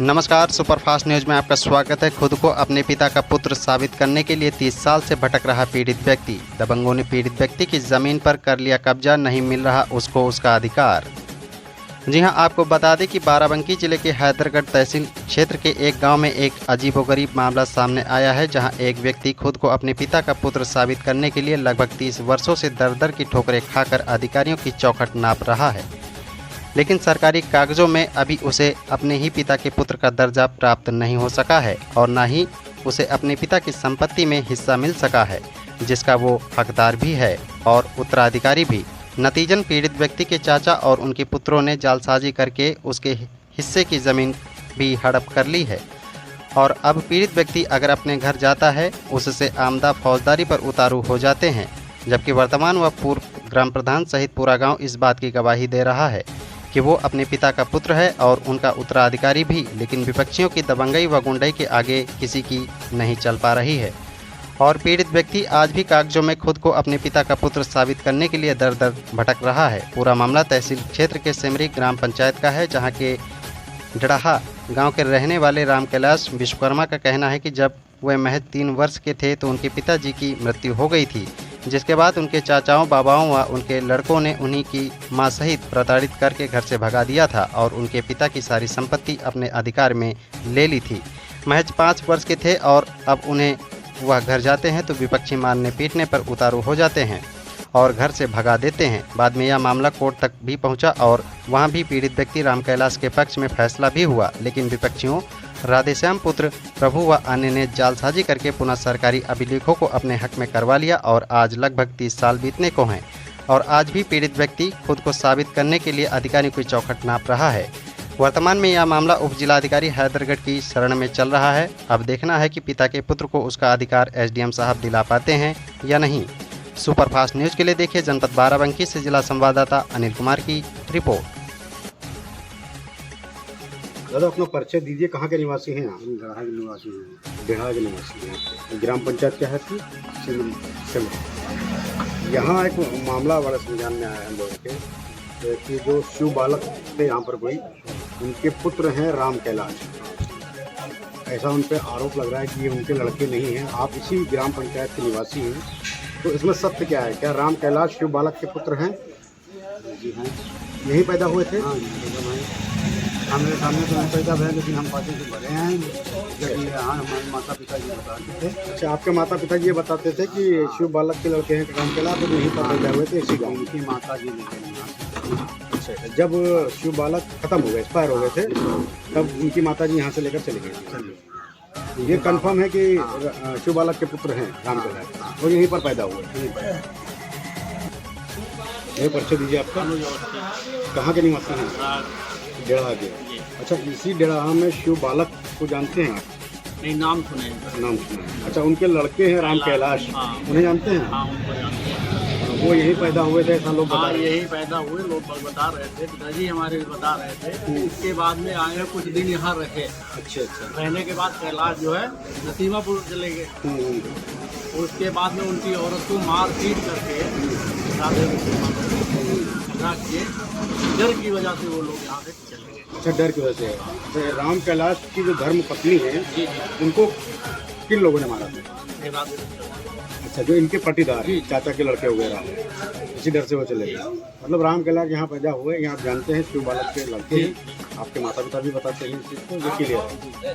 नमस्कार, superfast news में आपका स्वागत है। खुद को अपने पिता का पुत्र साबित करने के लिए 30 साल से भटक रहा पीड़ित व्यक्ति। दबंगों ने पीड़ित व्यक्ति की जमीन पर कर लिया कब्जा, नहीं मिल रहा उसको उसका अधिकार। जी हां, आपको बता दें कि बाराबंकी जिले के हैदरगढ़ तहसील क्षेत्र के एक गांव में एक अजीबोगरीब मामला सामने आया है, जहां एक व्यक्ति खुद को अपने पिता का पुत्र साबित करने के लिए लगभग 30 वर्षों से दर-दर की ठोकरें खाकर अधिकारियों की चौखट नाप रहा है, लेकिन सरकारी कागजों में अभी उसे अपने ही पिता के पुत्र का दर्जा प्राप्त नहीं हो सका है और न ही उसे अपने पिता की संपत्ति में हिस्सा मिल सका है, जिसका वो हकदार भी है और उत्तराधिकारी भी। नतीजन पीड़ित व्यक्ति के चाचा और उनके पुत्रों ने जालसाजी करके उसके हिस्से की ज़मीन भी हड़प कर ली है और अब पीड़ित व्यक्ति अगर अपने घर जाता है उससे आमदा फौजदारी पर उतारू हो जाते हैं, जबकि वर्तमान व पूर्व ग्राम प्रधान सहित पूरा गाँव इस बात की गवाही दे रहा है कि वो अपने पिता का पुत्र है और उनका उत्तराधिकारी भी, लेकिन विपक्षियों की दबंगई व गुंडई के आगे किसी की नहीं चल पा रही है और पीड़ित व्यक्ति आज भी कागजों में खुद को अपने पिता का पुत्र साबित करने के लिए दर दर भटक रहा है। पूरा मामला तहसील क्षेत्र के सिमरी ग्राम पंचायत का है, जहां के डड़ाहा गांव के रहने वाले राम कैलाश विश्वकर्मा का कहना है कि जब वह महज 3 वर्ष के थे तो उनके पिताजी की मृत्यु हो गई थी, जिसके बाद उनके चाचाओं, बाबाओं व उनके लड़कों ने उन्हीं की मां सहित प्रताड़ित करके घर से भगा दिया था और उनके पिता की सारी संपत्ति अपने अधिकार में ले ली थी। महज 5 वर्ष के थे और अब उन्हें वह घर जाते हैं तो विपक्षी मारने पीटने पर उतारू हो जाते हैं और घर से भगा देते हैं। बाद में यह मामला कोर्ट तक भी पहुंचा और वहां भी पीड़ित व्यक्ति राम कैलाश के पक्ष में फैसला भी हुआ, लेकिन विपक्षियों राधेश्याम पुत्र प्रभु व अन्य ने जालसाजी करके पुनः सरकारी अभिलेखों को अपने हक में करवा लिया और आज लगभग 30 साल बीतने को हैं और आज भी पीड़ित व्यक्ति खुद को साबित करने के लिए अधिकारियों की चौखट नाप रहा है। वर्तमान में यह मामला उप जिलाधिकारी हैदरगढ़ की शरण में चल रहा है। अब देखना है कि पिता के पुत्र को उसका अधिकार एसडीएम साहब दिला पाते हैं या नहीं। सुपरफास्ट न्यूज के लिए देखिए जनपद बाराबंकी से जिला संवाददाता अनिल कुमार की रिपोर्ट। दादा अपना परिचय दीजिए, कहाँ के निवासी हैं आप? गढ़ा के निवासी हैं। बिहार के निवासी हैं। ग्राम पंचायत क्या है आपकी? सिमरी। यहाँ एक मामला बड़ा संज्ञान में आया है हम लोगों के कि जो शिव बालक थे यहाँ पर कोई, उनके पुत्र हैं राम कैलाश। ऐसा उन पर आरोप लग रहा है कि ये उनके लड़के नहीं हैं। आप इसी ग्राम पंचायत के निवासी हैं, तो इसमें सत्य क्या है? क्या राम कैलाश शिव बालक के पुत्र हैं? जी हाँ। यही पैदा हुए थे? हाँ जी, एकदम है। हमारे सामने तो नहीं पैदा हुआ, लेकिन हम पार्टी से बड़े हैं। जब ये हाँ हमारे माता पिता जी बताते थे। अच्छा, आपके माता पिता जी ये बताते थे कि शिव बालक के लड़के हैं राम कैलाश, तो यहीं पर पैदा हुए थे इसी गाँव में। उनकी माता जी नहीं। अच्छा, जब शिव बालक खत्म हो गए, एक्सपायर हो गए थे, तब उनकी माता जी यहाँ से लेकर चले गए। ये कंफर्म है कि शिव बालक के पुत्र हैं राम कैलाश और यहीं पर पैदा हुए। ये परिचय दीजिए आपका। कहाँ के निवासी हैं? डेढ़ा के। अच्छा, इसी डेढ़ा में शिव बालक को जानते हैं आप? नहीं, नाम सुने। नाम सुना। अच्छा, उनके लड़के हैं राम कैलाश, हाँ। उन्हें जानते हैं? हाँ, उनको जानते हैं। वो यहीं पैदा हुए थे ऐसा लोग बता हाँ, रहे हैं। यही पैदा हुए लोग बता रहे थे, पिताजी हमारे बता रहे थे। इसके बाद में आए कुछ दिन यहाँ रहे। अच्छा अच्छा। रहने के बाद कैलाश जो है नसीमापुर चले गए। उसके बाद में उनकी औरत को मार पीट करके किए, डर की वजह से वो लोग यहाँ से चले गए। अच्छा, डर की वजह से। तो राम कैलाश की जो धर्म पत्नी है, जी उनको किन लोगों ने मारा था? अच्छा, जो इनके पटीदार हैं, चाचा के लड़के वगैरह, इसी डर से वो चले गए। मतलब राम कैलाश यहाँ पैदा हुए, यहाँ आप जानते हैं शिव बालक के लड़के हैं। आपके माता पिता भी बताते हैं इस चीज़ को, ये क्लियर है।